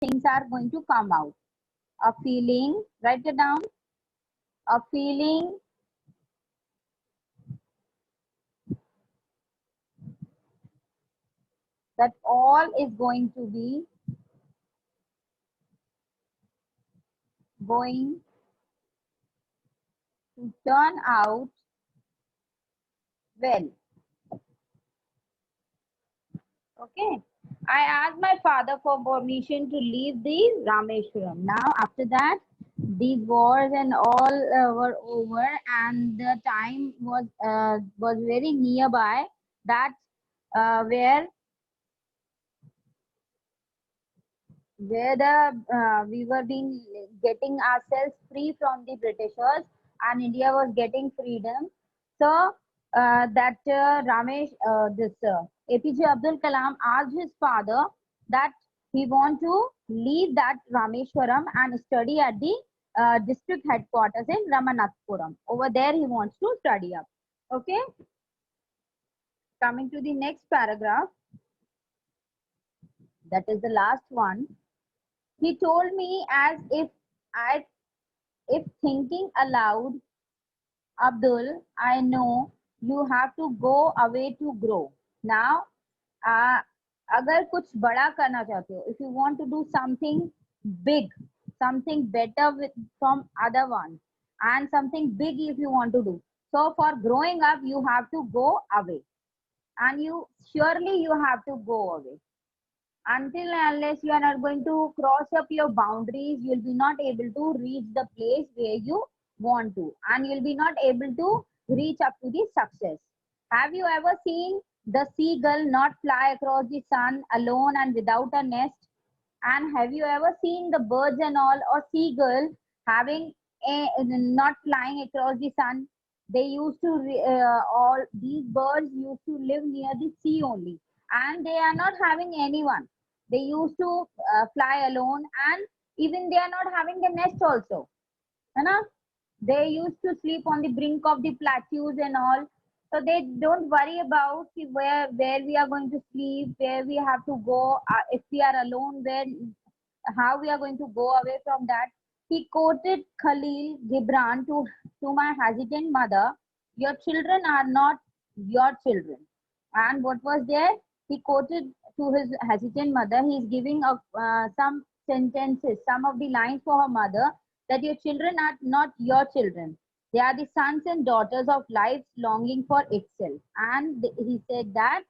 things are going to come out. A feeling, write it down. A feeling, that all is going to be going to turn out well. Okay. I asked my father for permission to leave the Rameshwaram. Now, after that, these wars and all were over, and the time was very nearby. That where we were being getting ourselves free from the Britishers, and India was getting freedom. So that this APJ Abdul Kalam asked his father that he want to leave that Rameshwaram and study at the district headquarters in Ramanathapuram. Over there he wants to study up. Okay. Coming to the next paragraph, that is the last one. He told me as if thinking aloud, Abdul, I know you have to go away to grow. Now, अगर कुछ बड़ा करना चाहते हो, if you want to do something big, something better from other one, and something big if you want to do. So for growing up, you have to go away, and surely you have to go away. Until and unless you are not going to cross up your boundaries, you will be not able to reach the place where you want to, and you will be not able to reach up to the success. Have you ever seen the seagull not fly across the sun alone and without a nest? And have you ever seen the birds and all, or seagull having not flying across the sun? They used to all these birds used to live near the sea only, and they are not having anyone. They used to fly alone, and even they are not having the nest also. You know? They used to sleep on the brink of the plateaus and all. So they don't worry about where we are going to sleep, where we have to go, if we are alone, how we are going to go away from that. He quoted Khalil Gibran to my hesitant mother, your children are not your children. And what was there? He quoted to his hesitant mother, he is giving some sentences, some of the lines for her mother, that your children are not your children. They are the sons and daughters of life's longing for itself. And he said that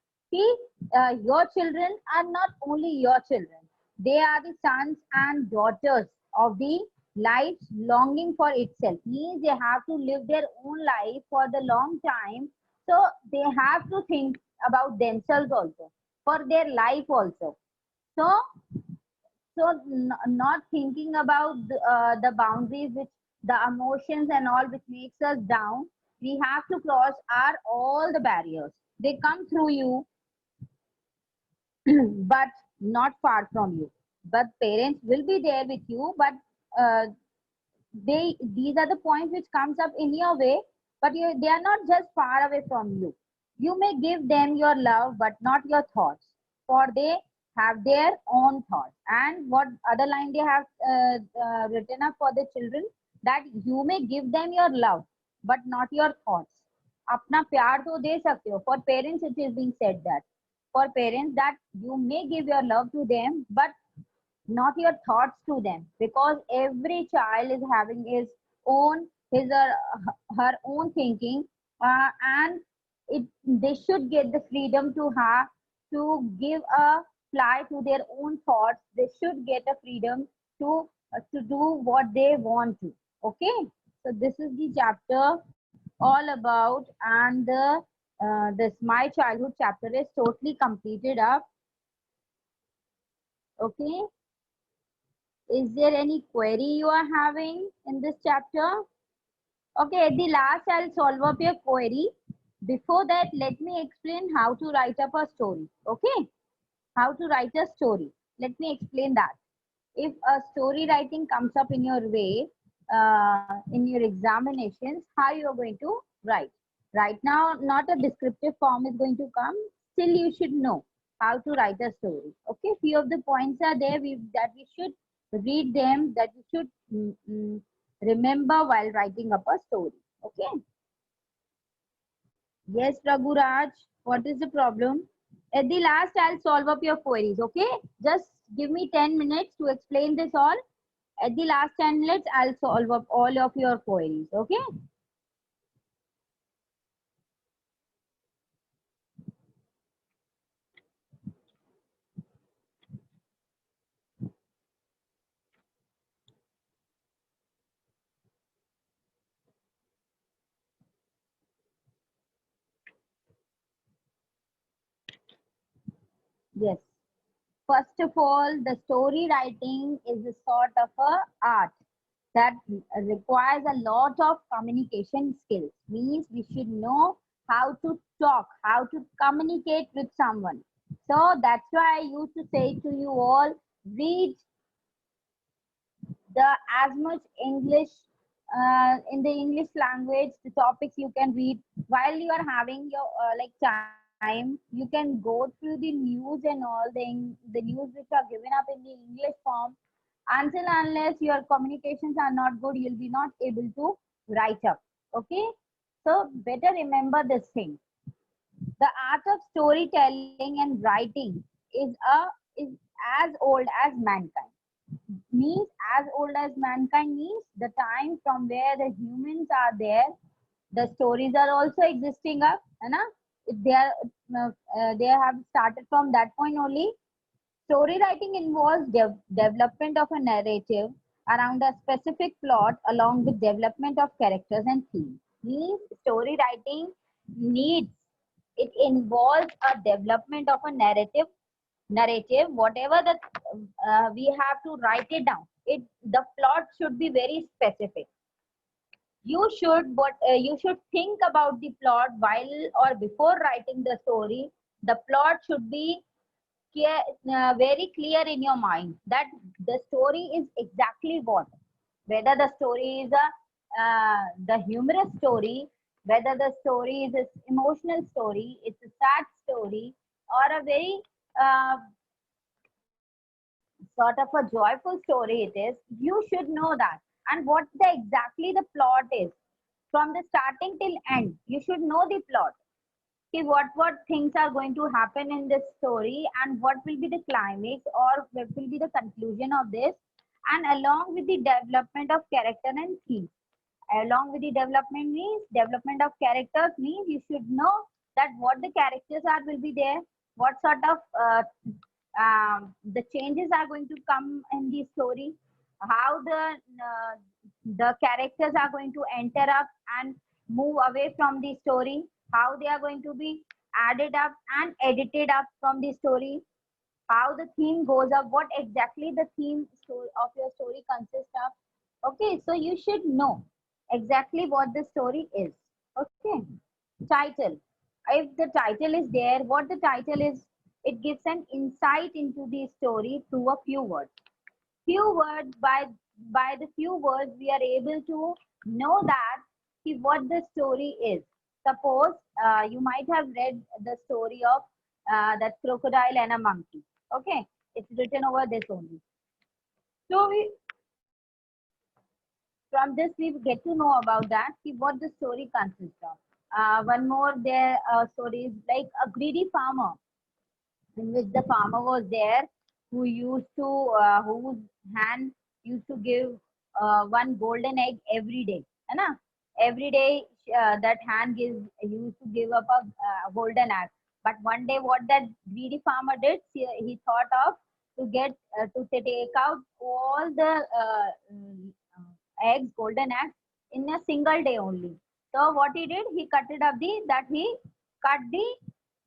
your children are not only your children. They are the sons and daughters of the life's longing for itself. Means they have to live their own life for the long time. So they have to think about themselves also, for their life also. So not thinking about the boundaries, which the emotions and all which makes us down, we have to cross all the barriers. They come through you, but not far from you. But parents will be there with you, but uh, these are the points which comes up in your way, but they are not just far away from you. You may give them your love, but not your thoughts, for they have their own thoughts. And what other line they have written up for the children, that you may give them your love, but not your thoughts. अपना प्यार तो दे सकते हो. For parents it is being said that, for parents, that you may give your love to them, but not your thoughts to them, because every child is having his or her own thinking, and they should get the freedom to have to give a fly to their own thoughts. They should get a freedom to do what they want to. Okay, so this is the chapter all about, and this my childhood chapter is totally completed up. Okay, is there any query you are having in this chapter? Okay, at the last I'll solve up your query. Before that, let me explain how to write up a story. Okay, how to write a story. Let me explain that. If a story writing comes up in your way, in your examinations, how you are going to write. Right now, not a descriptive form is going to come. Still, you should know. how to write a story. Okay, few of the points are there that we should read them, that we should remember while writing up a story. Okay. Yes, Raguraj, what is the problem? At the last, I'll solve up your queries. Okay, just give me 10 minutes to explain this all. At the last 10 minutes, I'll solve up all of your queries. Okay. Yes. First of all, the story writing is a sort of a art that requires a lot of communication skills. Means we should know how to talk, how to communicate with someone. So that's why I used to say to you all, read the as much English in the English language, the topics you can read while you are having your like time. You can go through the news and all the news which are given up in the English form. Until unless your communications are not good, you'll be not able to write up. Okay, so better remember this thing. The art of storytelling and writing is as old as mankind. Means as old as mankind means the time from where the humans are there, the stories are also existing up, है ना? They are they have started from that point only. Story writing involves development of a narrative around a specific plot along with development of characters and themes. Means story writing needs, it involves a development of a narrative, whatever that we have to write it down. It, the plot should be very specific. You should think about the plot while or before writing the story. The plot should be very clear in your mind that the story is exactly what, whether the story is a the humorous story, whether the story is an emotional story, it's a sad story, or a very uh, sort of a joyful story it is. You should know that, and what the exactly the plot is from the starting till end. You should know the plot. See what things are going to happen in this story and what will be the climax or what will be the conclusion of this, and along with the development of character and theme. Along with the development of characters means you should know that what the characters are will be there, what sort of the changes are going to come in the story, how the characters are going to enter up and move away from the story, how they are going to be added up and edited up from the story, how the theme goes up, what exactly the theme of your story consists of. Okay, so you should know exactly what the story is. Okay, title. If the title is there, what the title is, it gives an insight into the story through a few words. Few words by the few words we are able to know that what the story is. Suppose you might have read the story of that crocodile and a monkey. Okay, it's written over this only. So from this we get to know about that, see what the story consists of. One more there story is like a greedy farmer, in which the farmer was there who used to whose hand used to give one golden egg every day. है ना? Every day that hand used to give up a golden egg. But one day what that greedy farmer did, he thought of to get to take out all the eggs, golden eggs, in a single day only. So what he did, he cut it up he cut the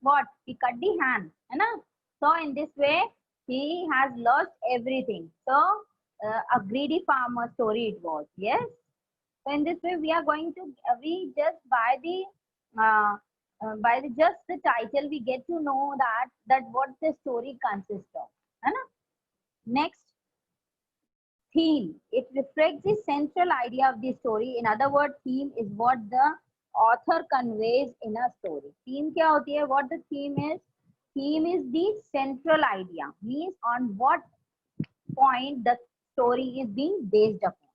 what? He cut the hand. है ना? So in this way, he has lost everything. So a greedy farmer story it was. Yes. So in this way, we are going to we just by the just the title we get to know that what the story consists of. है ना? Next, theme. It reflects the central idea of the story. In other words, theme is what the author conveys in a story. Theme क्या होती है? What the theme is? theme is the central idea, means on what point the story is being based upon.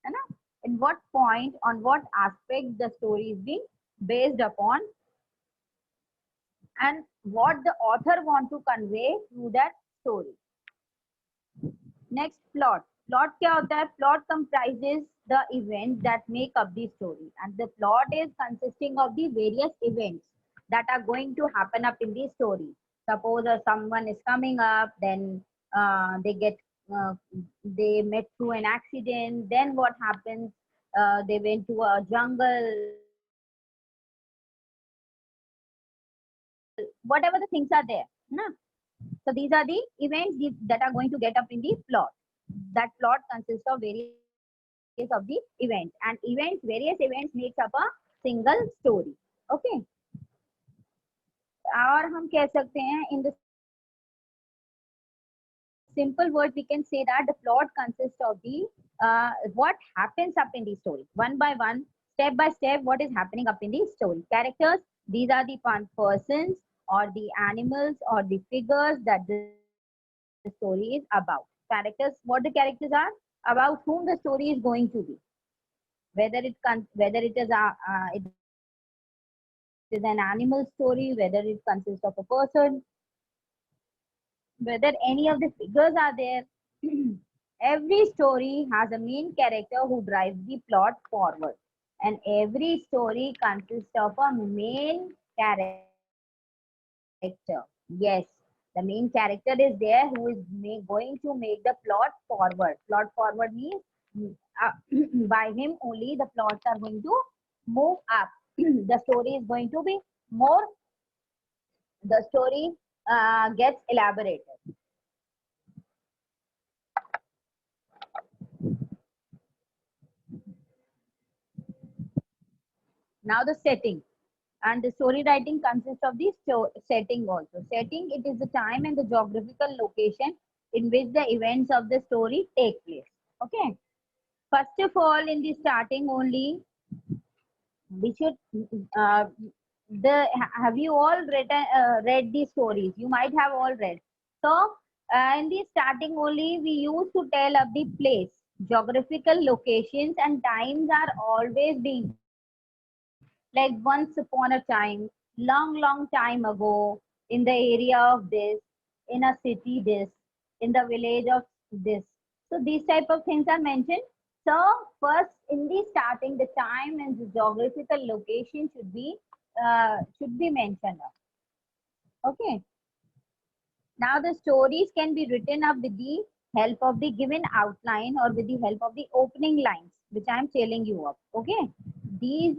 है ना? In what point, on what aspect the story is being based upon, and what the author want to convey through that story. Next, plot. Plot क्या होता है? Plot comprises the events that make up the story, and the plot is consisting of the various events that are going to happen up in the story. Suppose someone is coming up, then uh, they met through an accident. Then what happens? They went to a jungle. Whatever the things are there, na? So these are the events that are going to get up in the plot. That plot consists of various of the events, and various events makes up a single story. Okay. और हम कह सकते हैं in the simple words we can say that the plot consists of the what happens up in the story, one by one, step by step, what is happening up in the story. Characters, these are the persons or the animals or the figures that the story is about. Characters, what the characters are, about whom the story is going to be, whether it is an animal story, whether it consists of a person, whether any of the figures are there. Every story has a main character who drives the plot forward, and every story consists of a main character. Yes, the main character is there who is going to make the plot forward. Plot forward means by him only the plots are going to move up. The story is going to be more, the story gets elaborated. Now the setting. And the story writing consists of the setting also. Setting, it is the time and the geographical location in which the events of the story take place. Okay. First of all, in the starting only, we should have you all read the stories? You might have all read. So in the starting only, we used to tell of the place, geographical locations and times are always being, like once upon a time, long time ago, in the area of this, in a city this, in the village of this. So these type of things are mentioned. So first, in the starting, the time and the geographical location should be mentioned. Okay. Now the stories can be written up with the help of the given outline or with the help of the opening lines, which I am telling you of. Okay. These,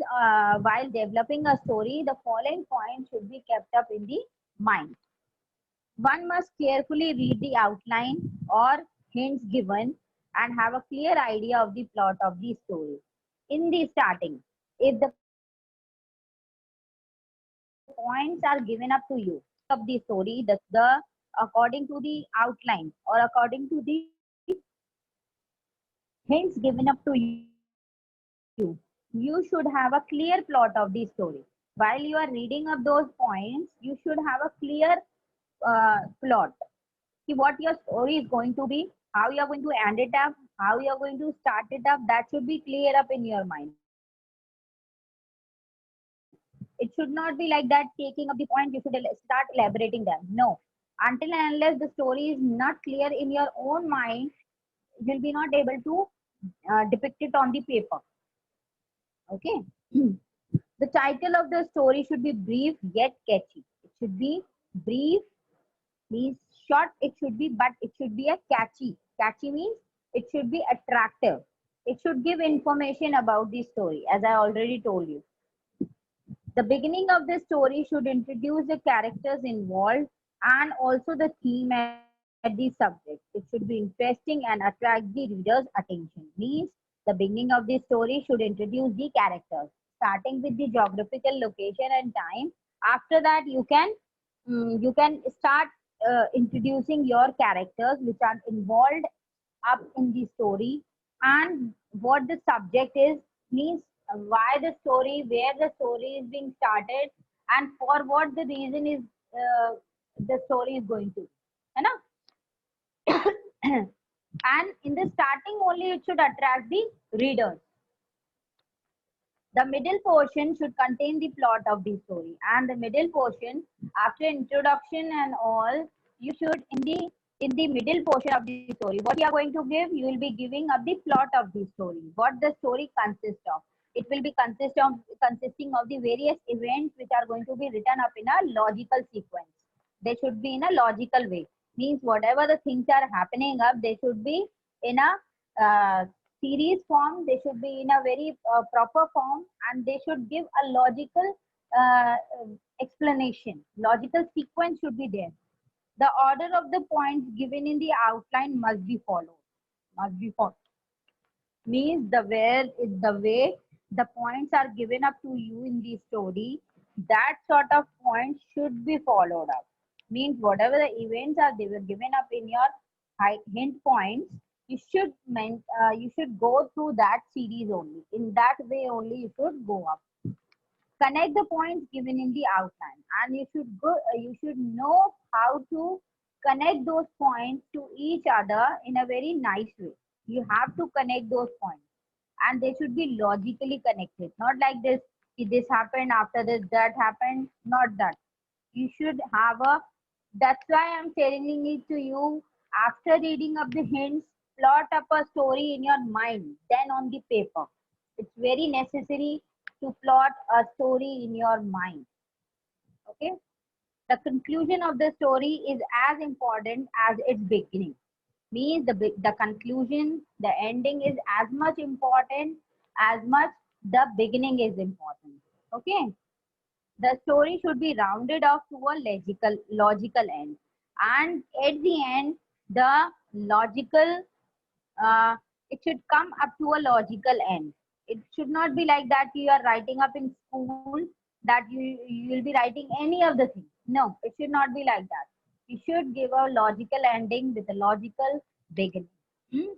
while developing a story, the following points should be kept up in the mind. One must carefully read the outline or hints given and have a clear idea of the plot of the story. In the starting, if the points are given up to you of the story, the according to the outline or according to the hints given up to you should have a clear plot of the story. While you are reading up those points, you should have a clear plot. See what your story is going to be, how you are going to end it up, how you are going to start it up, that should be clear up in your mind. It should not be like that, taking up the point, you should start elaborating them. No. Until and unless the story is not clear in your own mind, you'll be not able to depict it on the paper. Okay. The title of the story should be brief yet catchy. It should be brief, means short, it should be, but it should be a catchy. Catchy means it should be attractive. It should give information about the story, as I already told you. The beginning of the story should introduce the characters involved and also the theme and the subject. It should be interesting and attract the reader's attention. Means the beginning of the story should introduce the characters, starting with the geographical location and time. After that, you can start introducing your characters which are involved up in the story, and what the subject is, means why the story, where the story is being started, and for what the reason is the story is going to be, है ना? And in the starting only it should attract the readers. The middle portion should contain the plot of the story, and the middle portion, after introduction and all, you should in the middle portion of the story, what you are going to give, you will be giving up the plot of the story, what the story consists of. It will be consisting of the various events which are going to be written up in a logical sequence. They should be in a logical way. Means whatever the things are happening up, they should be in a series form, they should be in a very proper form, and they should give a logical explanation. Logical sequence should be there. The order of the points given in the outline must be followed. Must be followed. Means the way the points are given up to you in the story, that sort of points should be followed up. Means whatever the events are they were given up in your hint points, you should go through that series only. In that way only you should go up. Connect the points given in the outline, and you should know how to connect those points to each other in a very nice way. You have to connect those points, and they should be logically connected, not like this happened, after this that happened, not that. You should have a, that's why I'm telling it to you. After reading up the hints, plot up a story in your mind, then on the paper. It's very necessary to plot a story in your mind. Okay? The conclusion of the story is as important as its beginning. Means the conclusion, the ending is as much important as much the beginning is important. Okay? The story should be rounded off to a logical end, and at the end the logical it should come up to a logical end. It should not be like that you are writing up in school, that you will be writing any of the things. No, it should not be like that. You should give a logical ending with a logical beginning. Hmm?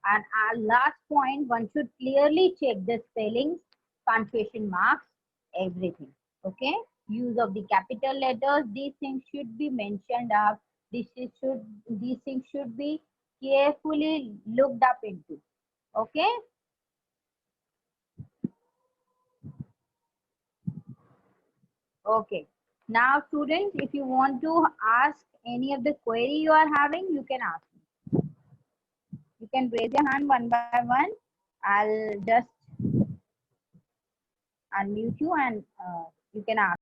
And our last point, one should clearly check the spellings, punctuation marks, everything. Okay? Use of the capital letters, these things should be mentioned up. These things should be carefully looked up into. Okay? Okay. Now, students, if you want to ask any of the query you are having, you can ask. You can raise your hand one by one. I'll just unmute you and you can ask.